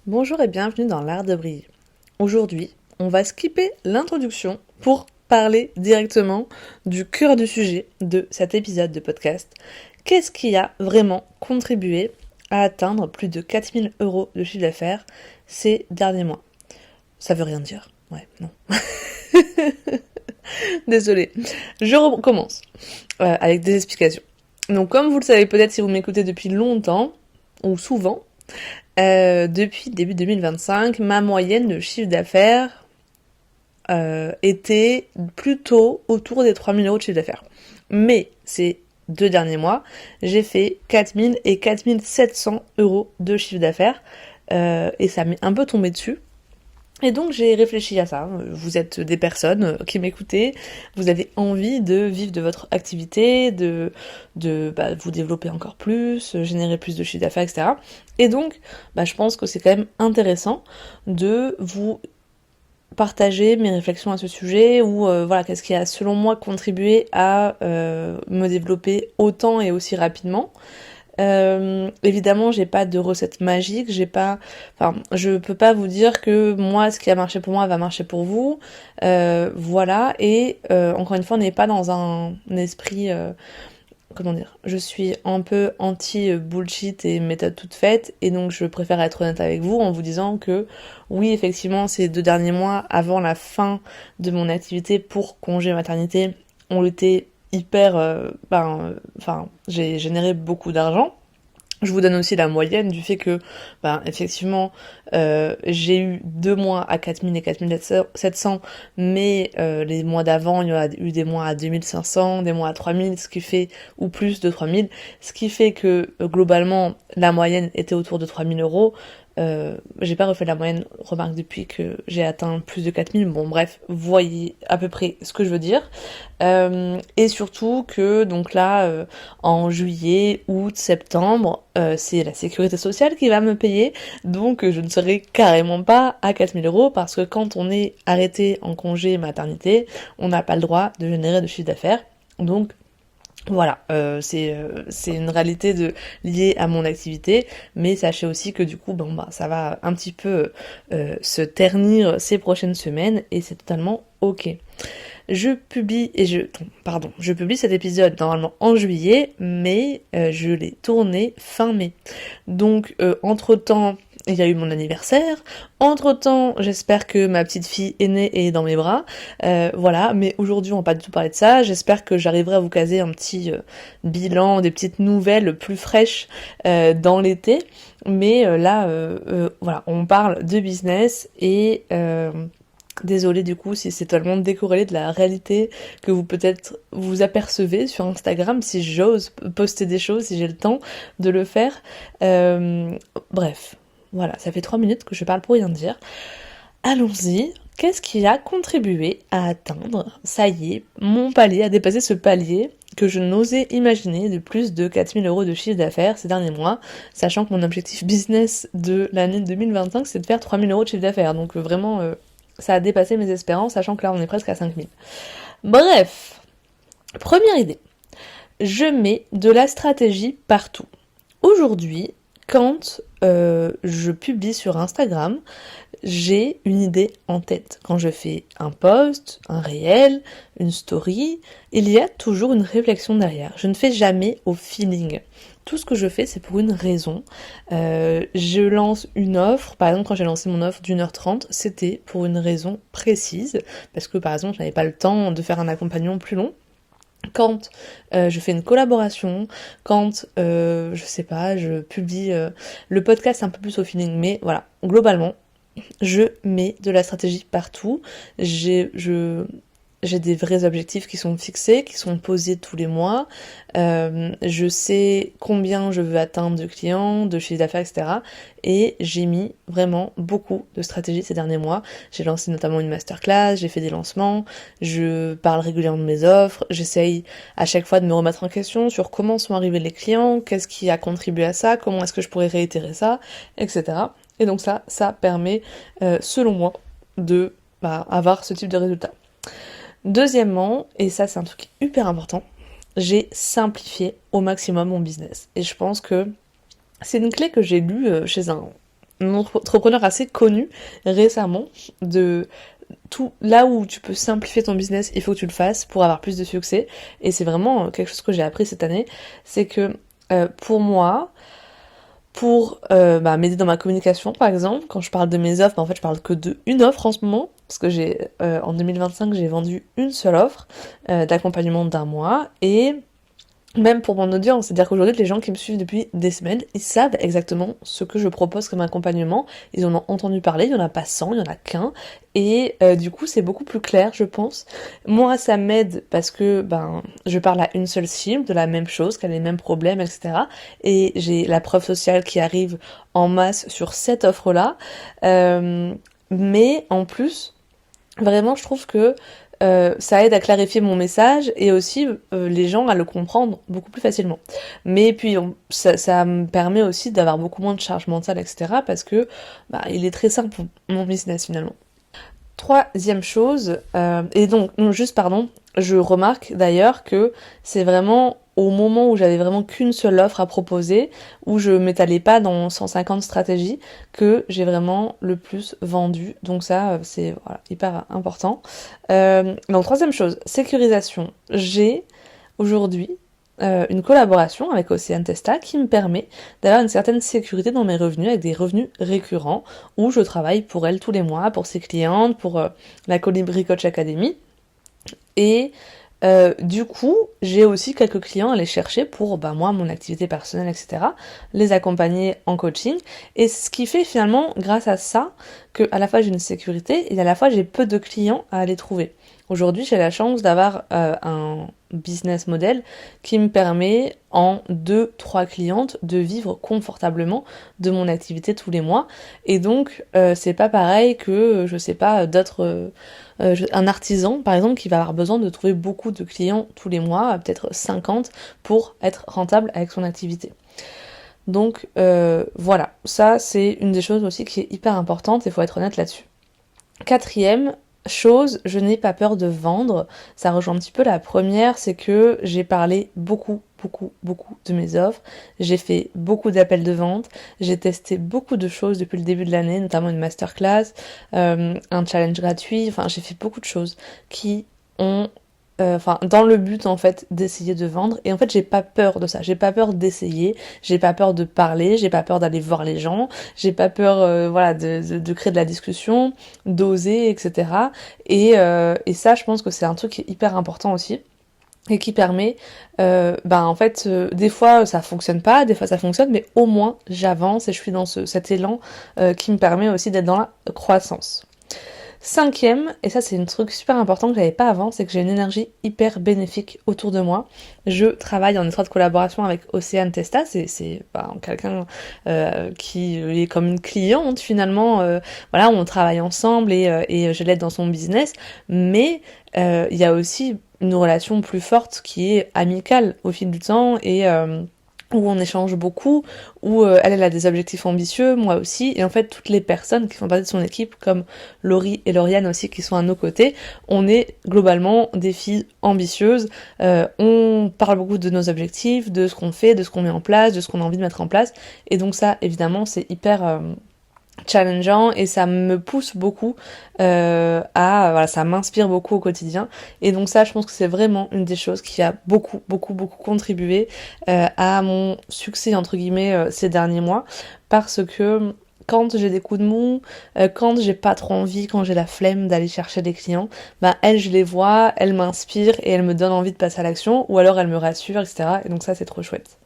Bonjour et bienvenue dans l'art de briller. Aujourd'hui, on va skipper l'introduction pour parler directement du cœur du sujet de cet épisode de podcast. Qu'est-ce qui a vraiment contribué à atteindre plus de 4000 € de chiffre d'affaires ces derniers mois? Ça veut rien dire. Ouais, non. Désolée. Je recommence avec des explications. Donc comme vous le savez peut-être si vous m'écoutez depuis longtemps, ou souvent, depuis début 2025, ma moyenne de chiffre d'affaires était plutôt autour des 3000 € de chiffre d'affaires. Mais ces 2 derniers mois, j'ai fait 4000 et 4700 € de chiffre d'affaires et ça m'est un peu tombé dessus. Et donc j'ai réfléchi à ça. Vous êtes des personnes qui m'écoutez, vous avez envie de vivre de votre activité, de vous développer encore plus, générer plus de chiffre d'affaires, etc. Et donc, je pense que c'est quand même intéressant de vous partager mes réflexions à ce sujet ou voilà, qu'est-ce qui a selon moi contribué à me développer autant et aussi rapidement. Évidemment, j'ai pas de recette magique, je peux pas vous dire que moi, ce qui a marché pour moi va marcher pour vous, voilà. Et encore une fois, on n'est pas dans un esprit, comment dire, je suis un peu anti bullshit et méthode toute faite, et donc je préfère être honnête avec vous en vous disant que oui, effectivement, ces 2 derniers mois avant la fin de mon activité pour congé maternité ont été hyper, j'ai généré beaucoup d'argent. Je vous donne aussi la moyenne du fait que, effectivement, j'ai eu 2 mois à 4000 et 4700, mais les mois d'avant, il y a eu des mois à 2500, des mois à 3000, ce qui fait, ou plus de 3000, ce qui fait que, globalement, la moyenne était autour de 3000 €. J'ai pas refait la moyenne, remarque, depuis que j'ai atteint plus de 4000. Bon, bref, vous voyez à peu près ce que je veux dire. Et surtout que, donc là, en juillet, août, septembre, c'est la sécurité sociale qui va me payer. Donc, je ne serai carrément pas à 4000 € parce que quand on est arrêté en congé maternité, on n'a pas le droit de générer de chiffre d'affaires. Donc, voilà, c'est une réalité liée à mon activité, mais sachez aussi que du coup, ça va un petit peu se ternir ces prochaines semaines et c'est totalement ok. Je publie cet épisode normalement en juillet, mais je l'ai tourné fin mai. Donc entre-temps, il y a eu mon anniversaire. Entre-temps, j'espère que ma petite fille aînée est dans mes bras. Voilà, mais aujourd'hui, on va pas du tout parler de ça. J'espère que j'arriverai à vous caser un petit bilan, des petites nouvelles plus fraîches dans l'été. Mais voilà, on parle de business et désolée du coup si c'est totalement décorrélé de la réalité que vous peut-être vous apercevez sur Instagram, si j'ose poster des choses, si j'ai le temps de le faire. Bref, voilà, ça fait 3 minutes que je parle pour rien dire. Allons-y. Qu'est-ce qui a contribué à atteindre, ça y est, mon palier, à dépasser ce palier que je n'osais imaginer de plus de 4000 € de chiffre d'affaires ces derniers mois, sachant que mon objectif business de l'année 2025 c'est de faire 3000 € de chiffre d'affaires, donc vraiment ça a dépassé mes espérances, sachant que là on est presque à 5000. Bref, première idée, je mets de la stratégie partout. Aujourd'hui, quand je publie sur Instagram, j'ai une idée en tête. Quand je fais un post, un réel, une story, il y a toujours une réflexion derrière. Je ne fais jamais au feeling. Tout ce que je fais, c'est pour une raison. Je lance une offre. Par exemple, quand j'ai lancé mon offre d'1h30, c'était pour une raison précise. Parce que, par exemple, je n'avais pas le temps de faire un accompagnement plus long. Quand je fais une collaboration, quand, je publie le podcast un peu plus au feeling. Mais voilà, globalement, je mets de la stratégie partout. J'ai des vrais objectifs qui sont fixés, qui sont posés tous les mois. Je sais combien je veux atteindre de clients, de chiffre d'affaires, etc. Et j'ai mis vraiment beaucoup de stratégies ces derniers mois. J'ai lancé notamment une masterclass, j'ai fait des lancements, je parle régulièrement de mes offres, j'essaye à chaque fois de me remettre en question sur comment sont arrivés les clients, qu'est-ce qui a contribué à ça, comment est-ce que je pourrais réitérer ça, etc. Et donc ça permet, selon moi, de avoir ce type de résultat. Deuxièmement, et ça c'est un truc hyper important, j'ai simplifié au maximum mon business. Et je pense que c'est une clé que j'ai lue chez un un entrepreneur assez connu récemment de tout là où tu peux simplifier ton business, il faut que tu le fasses pour avoir plus de succès. Et c'est vraiment quelque chose que j'ai appris cette année, c'est que pour moi, pour m'aider dans ma communication par exemple, quand je parle de mes offres, en fait je parle que de une offre en ce moment, parce que j'ai en 2025 j'ai vendu une seule offre d'accompagnement d'un mois, et même pour mon audience, c'est-à-dire qu'aujourd'hui, les gens qui me suivent depuis des semaines, ils savent exactement ce que je propose comme accompagnement. Ils en ont entendu parler, il n'y en a pas 100, il n'y en a qu'un. Et du coup, c'est beaucoup plus clair, je pense. Moi, ça m'aide parce que je parle à une seule cible, de la même chose, qu'elle a les mêmes problèmes, etc. Et j'ai la preuve sociale qui arrive en masse sur cette offre-là. Mais en plus, vraiment, je trouve que ça aide à clarifier mon message et aussi les gens à le comprendre beaucoup plus facilement. Mais puis ça me permet aussi d'avoir beaucoup moins de charge mentale, etc. parce que il est très simple pour mon business finalement. Troisième chose, et donc, non, juste pardon, je remarque d'ailleurs que c'est vraiment au moment où j'avais vraiment qu'une seule offre à proposer, où je m'étalais pas dans 150 stratégies, que j'ai vraiment le plus vendu. Donc ça, c'est voilà, hyper important. Donc troisième chose, sécurisation. J'ai aujourd'hui une collaboration avec Océane Testa qui me permet d'avoir une certaine sécurité dans mes revenus, avec des revenus récurrents, où je travaille pour elle tous les mois, pour ses clientes, pour la Colibri Coach Academy. Et du coup, j'ai aussi quelques clients à aller chercher pour moi, mon activité personnelle, etc. Les accompagner en coaching. Et ce qui fait finalement, grâce à ça, que à la fois j'ai une sécurité et à la fois j'ai peu de clients à aller trouver. Aujourd'hui, j'ai la chance d'avoir un business model qui me permet en 2-3 clientes de vivre confortablement de mon activité tous les mois. Et donc, c'est pas pareil que, je sais pas, d'autres... un artisan, par exemple, qui va avoir besoin de trouver beaucoup de clients tous les mois, peut-être 50, pour être rentable avec son activité. Donc voilà, ça c'est une des choses aussi qui est hyper importante, il faut être honnête là-dessus. Quatrième chose, je n'ai pas peur de vendre. Ça rejoint un petit peu la première, c'est que j'ai parlé beaucoup de mes offres. J'ai fait beaucoup d'appels de vente. J'ai testé beaucoup de choses depuis le début de l'année, notamment une masterclass, un challenge gratuit. Enfin, j'ai fait beaucoup de choses qui ont dans le but en fait d'essayer de vendre, et en fait j'ai pas peur de ça, j'ai pas peur d'essayer, j'ai pas peur de parler, j'ai pas peur d'aller voir les gens, j'ai pas peur de créer de la discussion, d'oser, etc. Et ça, je pense que c'est un truc qui est hyper important aussi et qui permet des fois ça fonctionne pas, des fois ça fonctionne, mais au moins j'avance et je suis dans cet élan qui me permet aussi d'être dans la croissance. Cinquième, et ça c'est un truc super important que j'avais pas avant, c'est que j'ai une énergie hyper bénéfique autour de moi. Je travaille en étroite collaboration avec Océane Testa, c'est quelqu'un qui est comme une cliente finalement. On travaille ensemble et je l'aide dans son business, mais il y a aussi une relation plus forte qui est amicale au fil du temps et où on échange beaucoup, où elle a des objectifs ambitieux, moi aussi, et en fait toutes les personnes qui font partie de son équipe, comme Laurie et Lauriane aussi qui sont à nos côtés, on est globalement des filles ambitieuses, on parle beaucoup de nos objectifs, de ce qu'on fait, de ce qu'on met en place, de ce qu'on a envie de mettre en place, et donc ça évidemment c'est hyper challengeant et ça me pousse beaucoup ça m'inspire beaucoup au quotidien, et donc ça je pense que c'est vraiment une des choses qui a beaucoup contribué à mon succès entre guillemets ces derniers mois, parce que quand j'ai des coups de mou, quand j'ai pas trop envie, quand j'ai la flemme d'aller chercher des clients, elles je les vois, elles m'inspirent et elles me donnent envie de passer à l'action, ou alors elles me rassurent, etc. Et donc ça c'est trop chouette.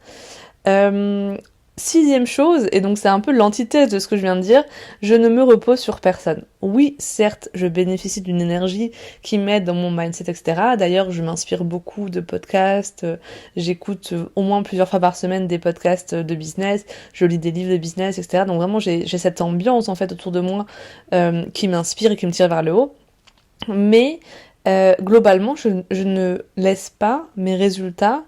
Sixième chose, et donc c'est un peu l'antithèse de ce que je viens de dire, je ne me repose sur personne. Oui, certes, je bénéficie d'une énergie qui m'aide dans mon mindset, etc. D'ailleurs, je m'inspire beaucoup de podcasts, j'écoute au moins plusieurs fois par semaine des podcasts de business, je lis des livres de business, etc. Donc vraiment, j'ai cette ambiance en fait autour de moi qui m'inspire et qui me tire vers le haut. Mais globalement, je ne laisse pas mes résultats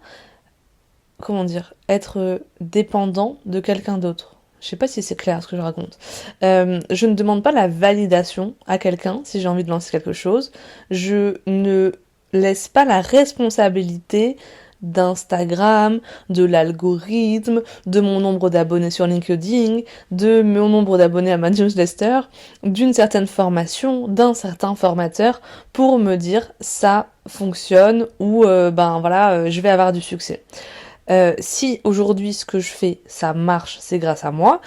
être dépendant de quelqu'un d'autre. Je sais pas si c'est clair ce que je raconte. Je ne demande pas la validation à quelqu'un si j'ai envie de lancer quelque chose. Je ne laisse pas la responsabilité d'Instagram, de l'algorithme, de mon nombre d'abonnés sur LinkedIn, de mon nombre d'abonnés à ma newsletter, d'une certaine formation, d'un certain formateur pour me dire ça fonctionne ou je vais avoir du succès. Si aujourd'hui ce que je fais ça marche, c'est grâce à moi.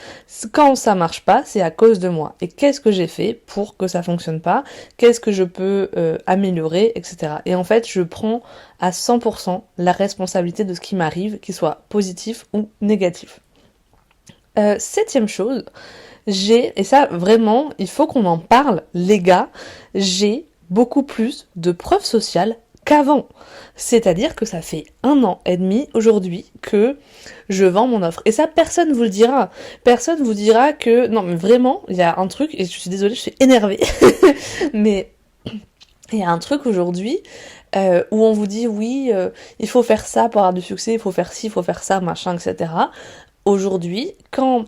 Quand ça marche pas, c'est à cause de moi. Et qu'est-ce que j'ai fait pour que ça fonctionne pas? Qu'est-ce que je peux améliorer, etc. Et en fait, je prends à 100% la responsabilité de ce qui m'arrive, qu'il soit positif ou négatif. Septième chose, et ça vraiment, il faut qu'on en parle, les gars, j'ai beaucoup plus de preuves sociales qu'avant. C'est-à-dire que ça fait 1 an et demi aujourd'hui que je vends mon offre. Et ça, personne vous le dira. Personne vous dira que... Non, mais vraiment, il y a un truc, et je suis désolée, je suis énervée, mais il y a un truc aujourd'hui où on vous dit, oui, il faut faire ça pour avoir du succès, il faut faire ci, il faut faire ça, machin, etc. Aujourd'hui, quand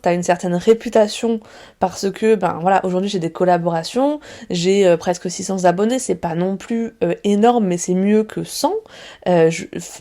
t'as une certaine réputation parce que, aujourd'hui j'ai des collaborations, j'ai presque 600 abonnés, c'est pas non plus énorme, mais c'est mieux que 100.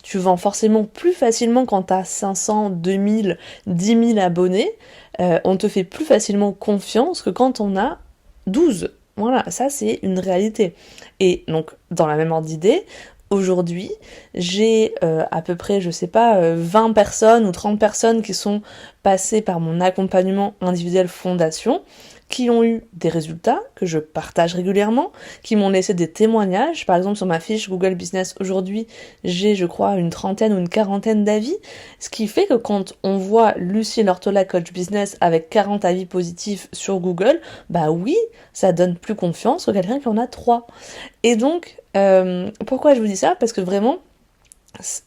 Tu vends forcément plus facilement quand t'as 500, 2000, 10 000 abonnés. On te fait plus facilement confiance que quand on a 12. Voilà, ça c'est une réalité. Et donc, dans la même ordre d'idée, aujourd'hui, j'ai à peu près, 20 personnes ou 30 personnes qui sont passées par mon accompagnement individuel fondation, qui ont eu des résultats que je partage régulièrement, qui m'ont laissé des témoignages. Par exemple, sur ma fiche Google Business aujourd'hui, j'ai, je crois, une trentaine ou une quarantaine d'avis, ce qui fait que quand on voit Lucie Lortola, coach business, avec 40 avis positifs sur Google, bah oui, ça donne plus confiance que quelqu'un qui en a 3. Et donc, pourquoi je vous dis ça? Parce que vraiment,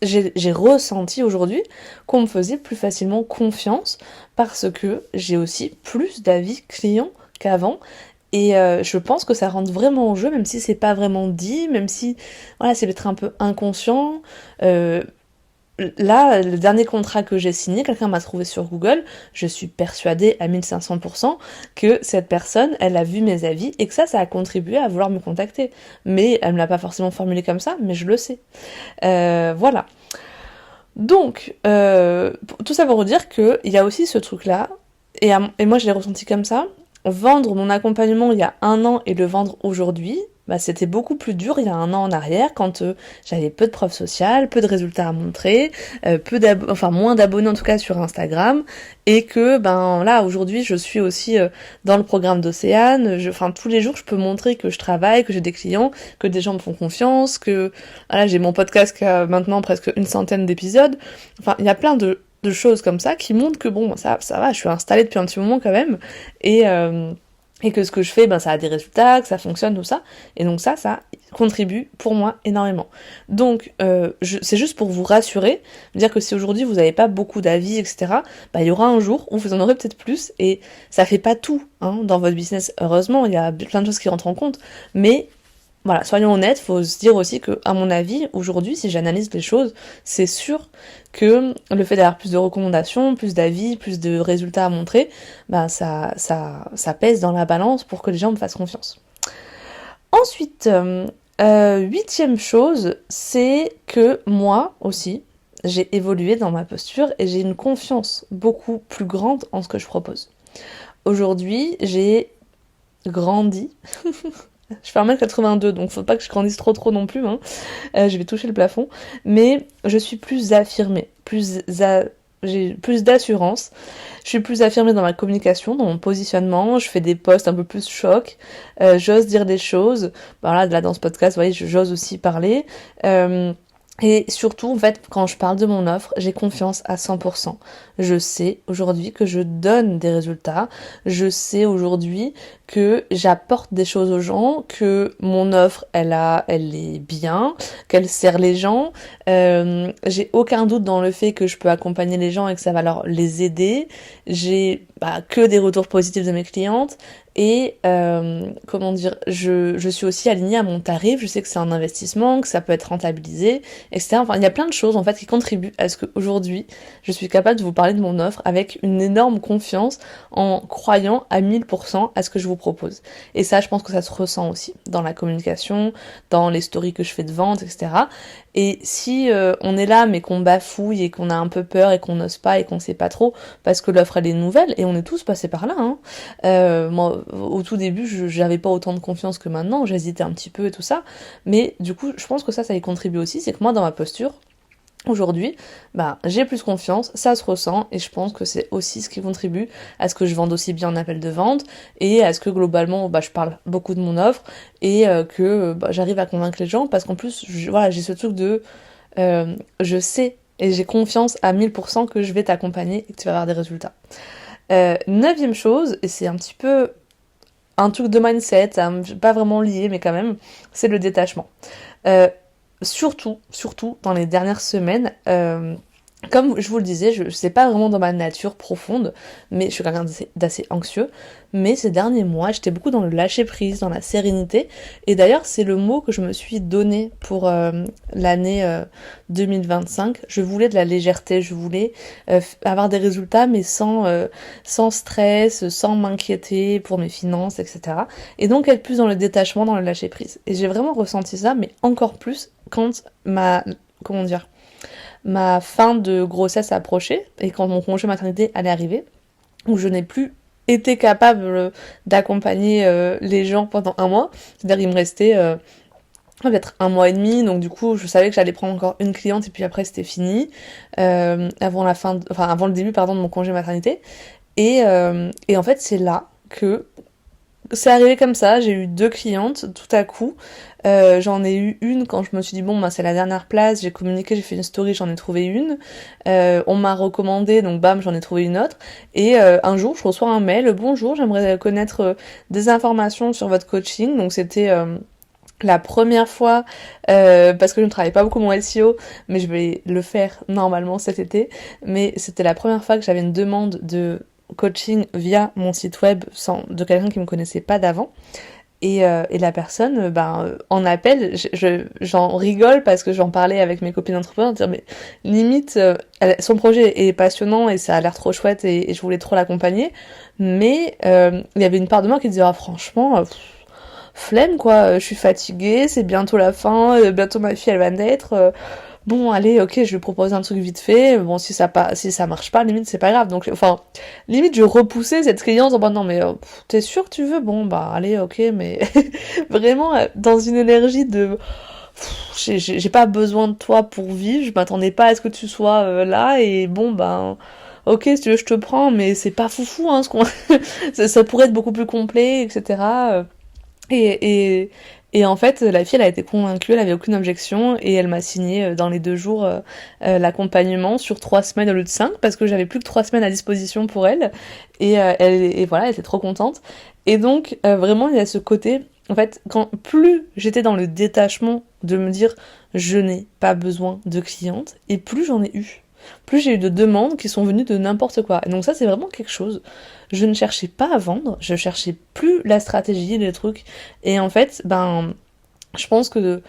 j'ai ressenti aujourd'hui qu'on me faisait plus facilement confiance parce que j'ai aussi plus d'avis clients qu'avant. Et je pense que ça rentre vraiment en jeu, même si c'est pas vraiment dit, même si voilà, c'est peut-être un peu inconscient. Là, le dernier contrat que j'ai signé, quelqu'un m'a trouvé sur Google, je suis persuadée à 1500% que cette personne, elle a vu mes avis et que ça a contribué à vouloir me contacter. Mais elle me l'a pas forcément formulé comme ça, mais je le sais. Voilà. Donc, tout ça pour vous dire qu'il y a aussi ce truc-là, et moi je l'ai ressenti comme ça, vendre mon accompagnement il y a 1 an et le vendre aujourd'hui, c'était beaucoup plus dur il y a 1 an en arrière quand j'avais peu de preuves sociales, peu de résultats à montrer, moins d'abonnés en tout cas sur Instagram, et que là aujourd'hui je suis aussi dans le programme d'Océane, tous les jours je peux montrer que je travaille, que j'ai des clients, que des gens me font confiance, que voilà, j'ai mon podcast qui a maintenant presque 100 d'épisodes. Enfin, il y a plein de choses comme ça qui montrent que ça va, je suis installée depuis un petit moment quand même, et que ce que je fais, ça a des résultats, que ça fonctionne, tout ça. Et donc ça contribue pour moi énormément. Donc c'est juste pour vous rassurer, dire que si aujourd'hui vous n'avez pas beaucoup d'avis, etc., il y aura un jour où vous en aurez peut-être plus, et ça fait pas tout dans votre business. Heureusement, il y a plein de choses qui rentrent en compte, mais voilà, soyons honnêtes, faut se dire aussi que, à mon avis, aujourd'hui, si j'analyse les choses, c'est sûr que le fait d'avoir plus de recommandations, plus d'avis, plus de résultats à montrer, ça pèse dans la balance pour que les gens me fassent confiance. Ensuite, 8e chose, c'est que moi aussi, j'ai évolué dans ma posture et j'ai une confiance beaucoup plus grande en ce que je propose. Aujourd'hui, j'ai grandi. Je fais 1m82, donc faut pas que je grandisse trop non plus, je vais toucher le plafond, mais je suis plus affirmée, j'ai plus d'assurance, je suis plus affirmée dans ma communication, dans mon positionnement, je fais des posts un peu plus choc, j'ose dire des choses, là dans ce podcast, vous voyez, j'ose aussi parler, et surtout, en fait, quand je parle de mon offre, j'ai confiance à 100%. Je sais aujourd'hui que je donne des résultats. Je sais aujourd'hui que j'apporte des choses aux gens, que mon offre, elle est bien, qu'elle sert les gens. J'ai aucun doute dans le fait que je peux accompagner les gens et que ça va les aider. J'ai que des retours positifs de mes clientes. Et je suis aussi alignée à mon tarif, je sais que c'est un investissement, que ça peut être rentabilisé, etc. Enfin, il y a plein de choses en fait qui contribuent à ce qu'aujourd'hui je suis capable de vous parler de mon offre avec une énorme confiance, en croyant à 1000% à ce que je vous propose. Et ça, je pense que ça se ressent aussi dans la communication, dans les stories que je fais de vente, etc. Et si on est là mais qu'on bafouille et qu'on a un peu peur et qu'on n'ose pas et qu'on sait pas trop, parce que l'offre elle est nouvelle, et on est tous passés par là, hein. Moi, au tout début, j'avais pas autant de confiance que maintenant, j'hésitais un petit peu et tout ça, mais du coup, je pense que ça y contribue aussi, c'est que moi, dans ma posture, aujourd'hui, bah, j'ai plus confiance, ça se ressent, et je pense que c'est aussi ce qui contribue à ce que je vende aussi bien en appel de vente, et à ce que globalement, bah, je parle beaucoup de mon offre, et que bah, j'arrive à convaincre les gens, parce qu'en plus, voilà, j'ai ce truc de, je sais, et j'ai confiance à 1000% que je vais t'accompagner et que tu vas avoir des résultats. Neuvième chose, et c'est un petit peu un truc de mindset, hein, pas vraiment lié, mais quand même, c'est le détachement. Surtout dans les dernières semaines, comme je vous le disais, je sais pas vraiment dans ma nature profonde, mais je suis quelqu'un d'assez anxieux. Mais ces derniers mois, j'étais beaucoup dans le lâcher prise, dans la sérénité. Et d'ailleurs, c'est le mot que je me suis donné pour l'année 2025. Je voulais de la légèreté, je voulais avoir des résultats, mais sans stress, sans m'inquiéter pour mes finances, etc. Et donc être plus dans le détachement, dans le lâcher prise. Et j'ai vraiment ressenti ça, mais encore plus quand ma fin de grossesse approchait et quand mon congé maternité allait arriver, où je n'ai plus été capable d'accompagner les gens pendant un mois. C'est-à-dire il me restait peut-être un mois et demi, donc du coup je savais que j'allais prendre encore une cliente et puis après c'était fini, avant le début de mon congé maternité. Et en fait c'est là que c'est arrivé comme ça, j'ai eu 2 clientes tout à coup. J'en ai eu une quand je me suis dit bon bah c'est la dernière place, j'ai communiqué, j'ai fait une story, j'en ai trouvé une. On m'a recommandé, donc bam j'en ai trouvé une autre. Et un jour je reçois un mail, bonjour, j'aimerais connaître des informations sur votre coaching. Donc c'était la première fois, parce que je ne travaille pas beaucoup mon SEO, mais je vais le faire normalement cet été. Mais c'était la première fois que j'avais une demande de coaching via mon site web de quelqu'un qui me connaissait pas d'avant. Et la personne, en appel, j'en rigole parce que j'en parlais avec mes copines entrepreneurs, dire mais limite, son projet est passionnant et ça a l'air trop chouette et je voulais trop l'accompagner, mais il y avait une part de moi qui disait ah, franchement, flemme quoi, je suis fatiguée, c'est bientôt la fin, bientôt ma fille elle va naître. Bon, allez, ok, je lui propose un truc vite fait. Bon, si ça marche pas, limite, c'est pas grave. Donc, enfin, limite, je repoussais cette cliente en mode, non, mais t'es sûr que tu veux? Bon, bah, allez, ok, mais vraiment, dans une énergie de, j'ai pas besoin de toi pour vivre, je m'attendais pas à ce que tu sois là, et bon, ben, ok, si tu veux, je te prends, mais c'est pas foufou, hein, ça pourrait être beaucoup plus complet, etc. Et, et en fait, la fille, elle a été convaincue, elle avait aucune objection, et elle m'a signé dans les 2 jours l'accompagnement sur 3 semaines au lieu de 5, parce que j'avais plus que 3 semaines à disposition pour elle, et voilà, elle était trop contente. Et donc, vraiment, il y a ce côté, en fait, quand plus j'étais dans le détachement de me dire, je n'ai pas besoin de clientes, et plus j'en ai eu. Plus j'ai eu de demandes qui sont venues de n'importe quoi. Et donc ça, c'est vraiment quelque chose. Je ne cherchais pas à vendre, je cherchais plus la stratégie, les trucs. Et en fait, je pense que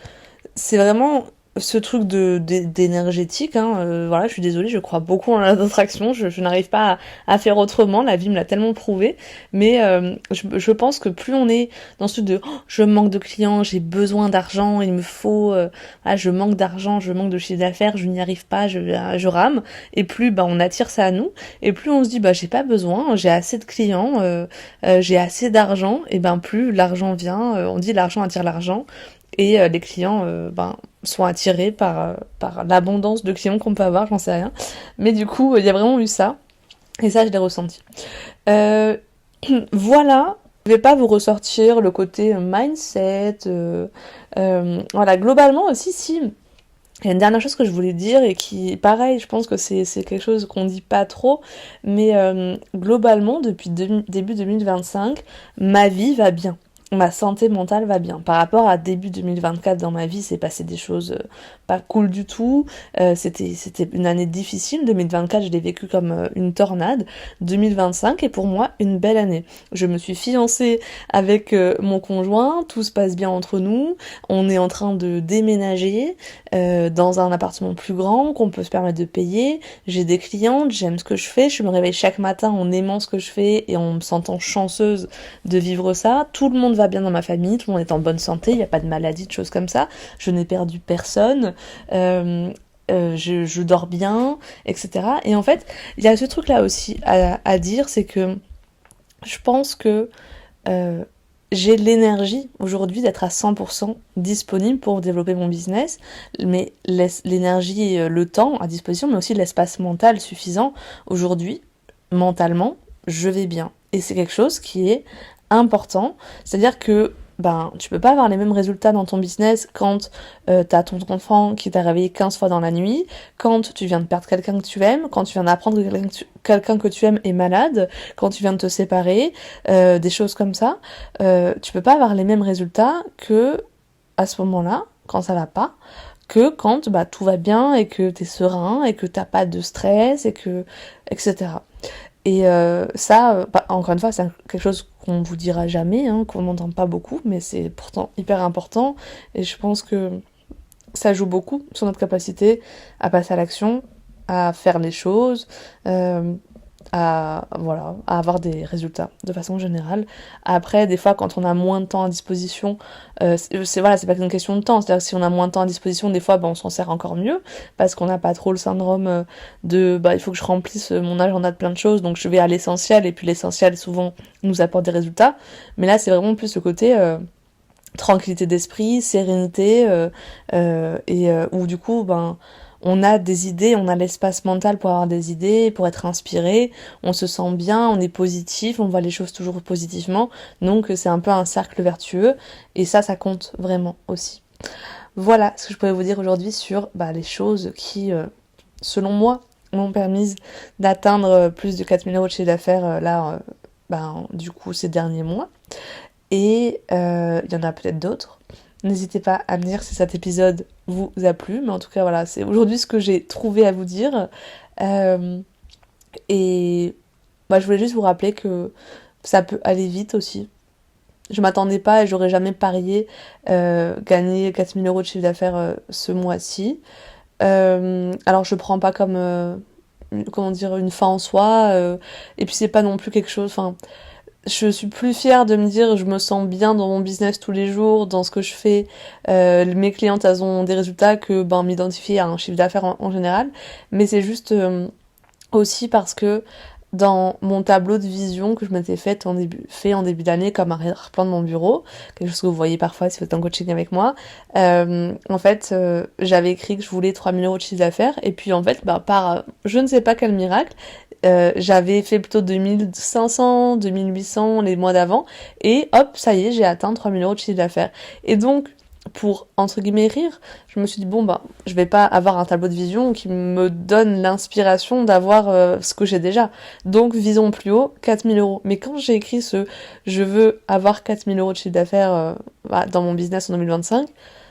c'est vraiment ce truc d'énergétique, hein, voilà, je suis désolée, je crois beaucoup en l'attraction, je n'arrive pas à faire autrement, la vie me l'a tellement prouvé, mais je pense que plus on est dans ce truc de je manque de clients, j'ai besoin d'argent, il me faut, je manque d'argent, je manque de chiffre d'affaires, je n'y arrive pas, je rame, et plus on attire ça à nous, et plus on se dit j'ai pas besoin, j'ai assez de clients, j'ai assez d'argent, et plus l'argent vient, on dit l'argent attire l'argent, et les clients sont attirés par l'abondance de clients qu'on peut avoir, j'en sais rien. Mais du coup, il y a vraiment eu ça. Et ça, je l'ai ressenti. Voilà. Je vais pas vous ressortir le côté mindset. Voilà, globalement aussi, si... Il y a une dernière chose que je voulais dire et qui, pareil, je pense que c'est quelque chose qu'on dit pas trop, mais globalement, depuis début 2025, ma vie va bien. Ma santé mentale va bien. Par rapport à début 2024, dans ma vie, c'est passé des choses pas cool du tout. C'était une année difficile. 2024, je l'ai vécu comme une tornade. 2025 est pour moi une belle année. Je me suis fiancée avec mon conjoint. Tout se passe bien entre nous. On est en train de déménager dans un appartement plus grand qu'on peut se permettre de payer. J'ai des clientes, j'aime ce que je fais. Je me réveille chaque matin en aimant ce que je fais et en me sentant chanceuse de vivre ça. Tout le monde va va bien dans ma famille, tout le monde est en bonne santé, il n'y a pas de maladie, de choses comme ça, je n'ai perdu personne, je dors bien, etc. Et en fait, il y a ce truc-là aussi à dire, c'est que je pense que j'ai l'énergie aujourd'hui d'être à 100% disponible pour développer mon business, mais l'énergie et le temps à disposition, mais aussi l'espace mental suffisant. Aujourd'hui, mentalement, je vais bien. Et c'est quelque chose qui est important. C'est-à-dire que tu peux pas avoir les mêmes résultats dans ton business quand t'as ton enfant qui t'a réveillé 15 fois dans la nuit, quand tu viens de perdre quelqu'un que tu aimes, quand tu viens d'apprendre que quelqu'un que tu aimes est malade, quand tu viens de te séparer, des choses comme ça. Tu peux pas avoir les mêmes résultats que à ce moment-là, quand ça va pas, que quand tout va bien et que t'es serein et que t'as pas de stress et que etc. Et ça, encore une fois, c'est quelque chose qu'on vous dira jamais, hein, qu'on n'entend pas beaucoup, mais c'est pourtant hyper important. Et je pense que ça joue beaucoup sur notre capacité à passer à l'action, à faire les choses, à avoir des résultats de façon générale. Après, des fois, quand on a moins de temps à disposition, c'est pas qu'une question de temps, c'est-à-dire que si on a moins de temps à disposition, des fois on s'en sert encore mieux, parce qu'on n'a pas trop le syndrome de il faut que je remplisse mon agenda de plein de choses, donc je vais à l'essentiel, et puis l'essentiel souvent nous apporte des résultats. Mais là, c'est vraiment plus le côté tranquillité d'esprit, sérénité, où du coup on a des idées, on a l'espace mental pour avoir des idées, pour être inspiré, on se sent bien, on est positif, on voit les choses toujours positivement, donc c'est un peu un cercle vertueux, et ça compte vraiment aussi. Voilà ce que je pourrais vous dire aujourd'hui sur les choses qui, selon moi, m'ont permis d'atteindre plus de 4 000 € de chiffre d'affaires du coup ces derniers mois, et il y en a peut-être d'autres. N'hésitez pas à me dire si cet épisode vous a plu, mais en tout cas voilà, c'est aujourd'hui ce que j'ai trouvé à vous dire. Et je voulais juste vous rappeler que ça peut aller vite aussi. Je m'attendais pas et j'aurais jamais parié gagner 4 000 € de chiffre d'affaires ce mois-ci. Alors je prends pas comme une fin en soi, et puis c'est pas non plus quelque chose, je suis plus fière de me dire je me sens bien dans mon business tous les jours, dans ce que je fais, mes clientes elles ont des résultats que m'identifier à un chiffre d'affaires en général, mais c'est juste aussi parce que dans mon tableau de vision que je m'étais fait en début d'année comme arrière-plan de mon bureau, quelque chose que vous voyez parfois si vous êtes en coaching avec moi, en fait j'avais écrit que je voulais 3 000 € de chiffre d'affaires, et puis en fait par je ne sais pas quel miracle, j'avais fait plutôt 2500, 2800 les mois d'avant, et hop, ça y est, j'ai atteint 3 000 € de chiffre d'affaires. Et donc, pour, entre guillemets, rire, je me suis dit, je vais pas avoir un tableau de vision qui me donne l'inspiration d'avoir ce que j'ai déjà. Donc, visons plus haut, 4 000 €. Mais quand j'ai écrit je veux avoir 4 000 € de chiffre d'affaires dans mon business en 2025,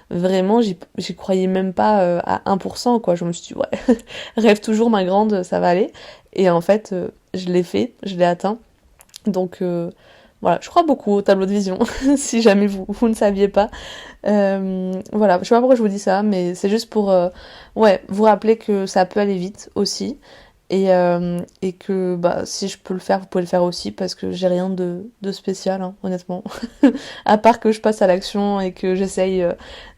vraiment, j'y croyais même pas à 1%, quoi. Je me suis dit, ouais, rêve toujours ma grande, ça va aller. Et en fait, je l'ai fait, je l'ai atteint. Donc, voilà, je crois beaucoup au tableau de vision, si jamais vous ne saviez pas. Voilà, je sais pas pourquoi je vous dis ça, mais c'est juste pour vous rappeler que ça peut aller vite aussi. Et que si je peux le faire, vous pouvez le faire aussi, parce que j'ai rien de spécial, hein, honnêtement. À part que je passe à l'action et que j'essaye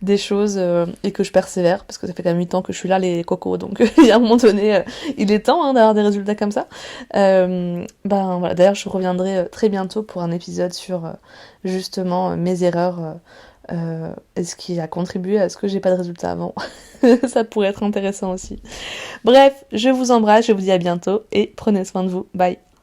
des choses et que je persévère, parce que ça fait quand même 8 ans que je suis là, les cocos, donc il y a un moment donné, il est temps d'avoir des résultats comme ça. Voilà. D'ailleurs, je reviendrai très bientôt pour un épisode sur justement mes erreurs et ce qui a contribué à ce que j'ai pas de résultats avant. Ça pourrait être intéressant aussi. Bref, je vous embrasse, je vous dis à bientôt et prenez soin de vous. Bye.